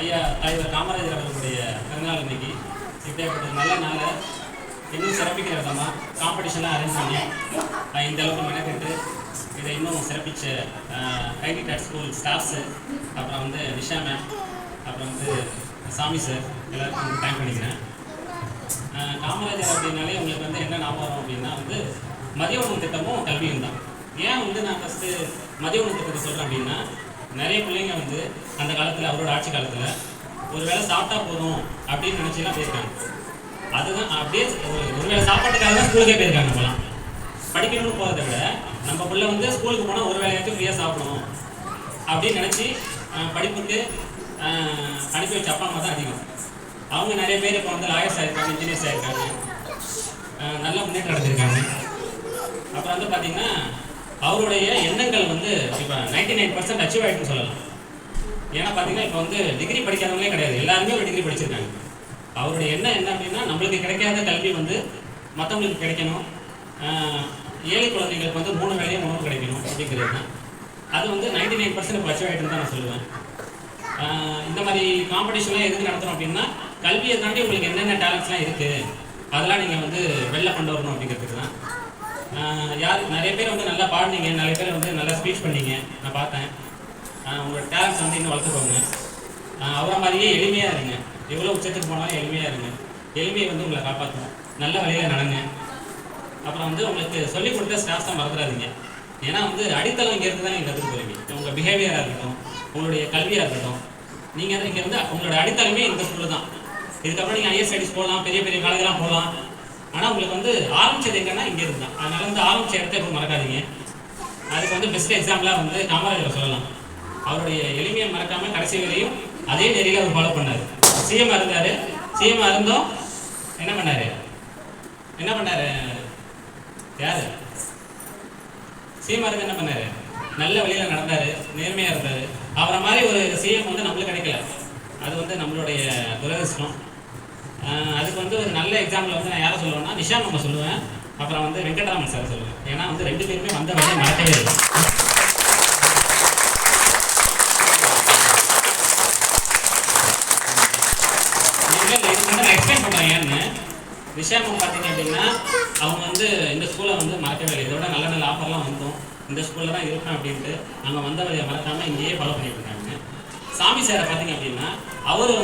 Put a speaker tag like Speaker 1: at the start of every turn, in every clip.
Speaker 1: ஐயா தலைவர் காமராஜர் அவர்களுடைய பிறந்தநாள் இன்னைக்கு. இப்படிப்பட்ட நல்ல நாளை இன்னும் சிறப்பிக்கிற விதமாக காம்படிஷன்லாம் அரேஞ்ச் பண்ணி இந்த அளவுக்கு மெனக்கெட்டு இதை இன்னும் சிறப்பிச்ச ஐடி டாட் ஸ்கூல் ஸ்டாஃப்ஸு, அப்புறம் வந்து நிஷா மேம், அப்புறம் வந்து சாமி சார் எல்லாருக்கும் வந்து தேங்க் பண்ணிக்கிறேன். காமராஜர் அப்படின்னாலே உங்களுக்கு வந்து என்ன ஞாபகம் வரும் அப்படின்னா வந்து மதிய உணவு திட்டமும் கல்வியும் தான். ஏன் வந்து நான் ஃபஸ்ட்டு மதிய உணவு திட்டத்தை சொல்கிறேன் அப்படின்னா, நிறைய பிள்ளைங்க வந்து அந்த காலத்தில் அவரோட ஆட்சி காலத்தில் ஒரு வேளை சாப்பிட்டா போதும் அப்படின்னு நினச்சிலாம் போயிருக்காங்க. அதுதான் அப்படியே ஒரு வேளை சாப்பாட்டுக்காக தான் ஸ்கூலுக்கே போயிருக்காங்க. போகலாம் படிக்கணும்னு போகிறத விட நம்ம பிள்ளை வந்து ஸ்கூலுக்கு போனால் ஒரு வேலையாச்சும் ஃப்ரீயாக சாப்பிடணும் அப்படின்னு நினச்சி படிப்புக்கு அனுப்பி வச்ச அப்பா அம்மா தான் அதிகம். அவங்க நிறைய பேர் இப்போ வந்து லாயர்ஸ் ஆகிருக்காங்க, இன்ஜினியர்ஸ் ஆகிருக்காங்க, நல்ல முன்னேற்றம் அடைஞ்சிருக்காங்க. அப்புறம் வந்து பார்த்திங்கன்னா அவருடைய எண்ணங்கள் வந்து இப்போ 99% அச்சீவ் ஆகிட்டுன்னு சொல்லலாம். ஏன்னா பார்த்தீங்கன்னா இப்போ வந்து டிகிரி படிக்காதவங்களே கிடையாது, எல்லாருமே ஒரு டிகிரி படிச்சிருக்காங்க. அவருடைய எண்ணம் என்ன அப்படின்னா, நம்மளுக்கு கிடைக்காத கல்வி வந்து மற்றவங்களுக்கு கிடைக்கணும், ஏழை குழந்தைங்களுக்கு வந்து 3 வேளையும் உணவு கிடைக்கணும் அப்படிங்கிறது தான். அது வந்து 99% இப்போ அச்சீவ் ஆகிட்டுன்னு தான் நான் சொல்லுவேன். இந்த மாதிரி காம்படிஷன்லாம் எதுக்கு நடத்துகிறோம் அப்படின்னா, கல்வியை தாண்டி உங்களுக்கு என்னென்ன டேலண்ட்ஸ்லாம் இருக்குது அதெல்லாம் நீங்கள் வந்து வெளில கொண்டு வரணும் அப்படிங்கிறதுக்கு தான். யார் நிறைய பேர் வந்து நல்லா பாடினீங்க, நிறைய பேர் வந்து நல்லா ஸ்பீச் பண்ணீங்க, நான் பார்த்தேன். உங்களோட டேலண்ட்ஸ் வந்து இன்னும் வளர்த்துக்கோங்க. அவரை மாதிரியே எளிமையாக இருங்க. எவ்வளோ உச்சத்துக்கு போனாலும் எளிமையாக இருங்க. எளிமையை வந்து உங்களை காப்பாற்றணும். நல்ல வழியில் நடங்க. அப்புறம் வந்து உங்களுக்கு சொல்லிக் கொடுத்த ஸ்டாஃப்ஸ் தான் மறந்துடாதீங்க. ஏன்னா வந்து அடித்தளம் இங்கேருந்து தான் நீங்கள் கற்றுக்க போகிறீங்க. உங்கள் பிஹேவியராக இருக்கட்டும், உங்களுடைய கல்வியாக இருக்கட்டும், நீங்கள் இங்கே வந்து உங்களோட அடித்தளமே இந்த ஸ்கூலில் தான். இதுக்கப்புறம் நீங்கள் ஹையர் ஸ்டடீஸ் போகலாம், பெரிய பெரிய காலேஜெலாம் போகலாம். ஆனால் உங்களுக்கு வந்து ஆரம்பிச்சது எங்கன்னா இங்கே இருந்தால், அதனால வந்து ஆரம்பித்த இடத்த எப்போ மறக்காதீங்க. அதுக்கு வந்து பெஸ்ட் எக்ஸாம்பிளாக வந்து காமராஜரை சொல்லலாம். அவருடைய எளிமையை மறக்காமல் கடைசி வரையும் அதே நெறியில் அவர் ஃபாலோ பண்ணார். சிஎம் இருந்தார். சிஎம் இருந்தோம் என்ன பண்ணார் யார் சிஎம் இருந்து என்ன பண்ணார்? நல்ல வழியில் நடந்தார், நேர்மையாக இருந்தார். அவரை மாதிரி ஒரு சிஎம் வந்து நம்மளுக்கு கிடைக்கல. அது வந்து நம்மளுடைய துரதிர்ஷ்டம். அதுக்கு வந்து ஒரு நல்ல எக்ஸாம்பிள் வந்து நான் யாரை சொல்லுவேன்னா, நிஷா மேம் சொல்லுவேன். அப்புறம் வந்து வெங்கட்ராமன் சார் சொல்லுவேன். ஏன்னா வந்து 2 பேருமே வந்த வழியை மறக்கவே இல்லை. நான் எக்ஸ்பிளைன் பண்ணுறேன் ஏன்னு. நிஷா மேம் பார்த்தீங்க அப்படின்னா, அவங்க வந்து இந்த ஸ்கூலை வந்து மறக்கவே இல்லை. இதோட நல்ல நல்ல ஆஃபர்லாம் வந்தோம், இந்த ஸ்கூலில் தான் இருப்பேன் அப்படின்ட்டு அவங்க வந்த வழியை மறக்காமல் இங்கேயே ஃபாலோ பண்ணிட்டு இருக்காங்க. சாமி சாரை பார்த்தீங்க அப்படின்னா, அவருக்கு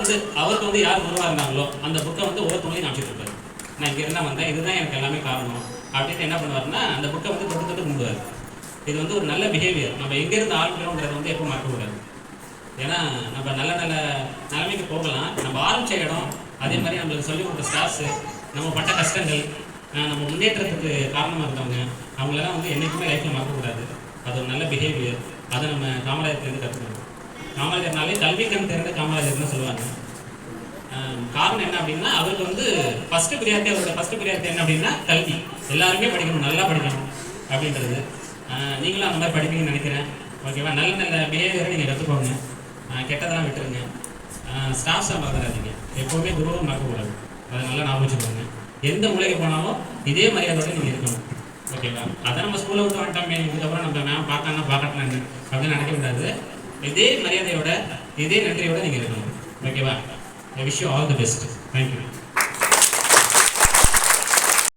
Speaker 1: வந்து யார் குருவாக இருந்தாங்களோ அந்த புக்கை வந்து ஒவ்வொருத்தவங்களையும் காமிச்சிட்டு இருப்பாரு. நான் இங்கே இருந்தால் வந்தேன், இதுதான் எனக்கு எல்லாமே காரணம் அப்படின்னு என்ன பண்ணுவாருன்னா, அந்த புக்கை வந்து தொட்டு தொட்டு கும்பிடுவார். இது வந்து ஒரு நல்ல பிஹேவியர். நம்ம எங்கேருந்து ஆரம்பிக்கிறோங்கிறத வந்து எப்போ மறக்கக்கூடாது. ஏன்னா நம்ம நல்ல நல்ல நிலைமைக்கு போகலாம். நம்ம ஆரம்பித்த இடம், அதே மாதிரி நம்மளுக்கு சொல்லிக் கொடுத்த ஸ்டாஃப்ஸு, நம்ம பட்ட கஷ்டங்கள், நம்ம முன்னேற்றத்துக்கு காரணமாக இருந்தவங்க, அவங்களெல்லாம் வந்து என்றைக்குமே லைஃப்பில் மறக்கக்கூடாது. அது ஒரு நல்ல பிஹேவியர். அதை நம்ம காமராஜர்லேருந்து கற்றுக்கணும். காமராஜர்னாலே கல்வி கண் திறந்த காமராஜர்னு சொல்லுவாங்க. காரணம் என்ன அப்படின்னா, அவருக்கு வந்து அவரோட ஃபஸ்ட்டு ப்ரியாரிட்டி என்ன அப்படின்னா கல்வி. எல்லாருமே படிக்கணும், நல்லா படிக்கணும் அப்படின்றது. நீங்களும் அந்த மாதிரி படிப்பீங்கன்னு நினைக்கிறேன். ஓகேவா? நல்ல நல்ல பிஹேவியரை நீங்கள் கற்றுக்கோங்க. கெட்டதெல்லாம் விட்டுருங்க. ஸ்டாஃப்ஸாக மறந்துடாதீங்க. எப்போவுமே குருவை மறக்கக்கூடாது. அதை நல்லா ஞாபகம் வச்சுக்கோங்க. எந்த மூலைக்கு போனாலும் இதே மரியாதையோடு நீங்கள் இருக்கணும். ஓகேவா? அதை நம்ம ஸ்கூலில் விட்டு வந்துட்டோமே, இதுக்கப்புறம் நம்ம மேம் பார்க்கலான்னு அப்படின்னு நினைக்க கூடாது. இதே மரியாதையோட, இதே நன்றியோட நீங்கள் இருக்கணும். ஓகேவா? I wish you all the best. Thank you.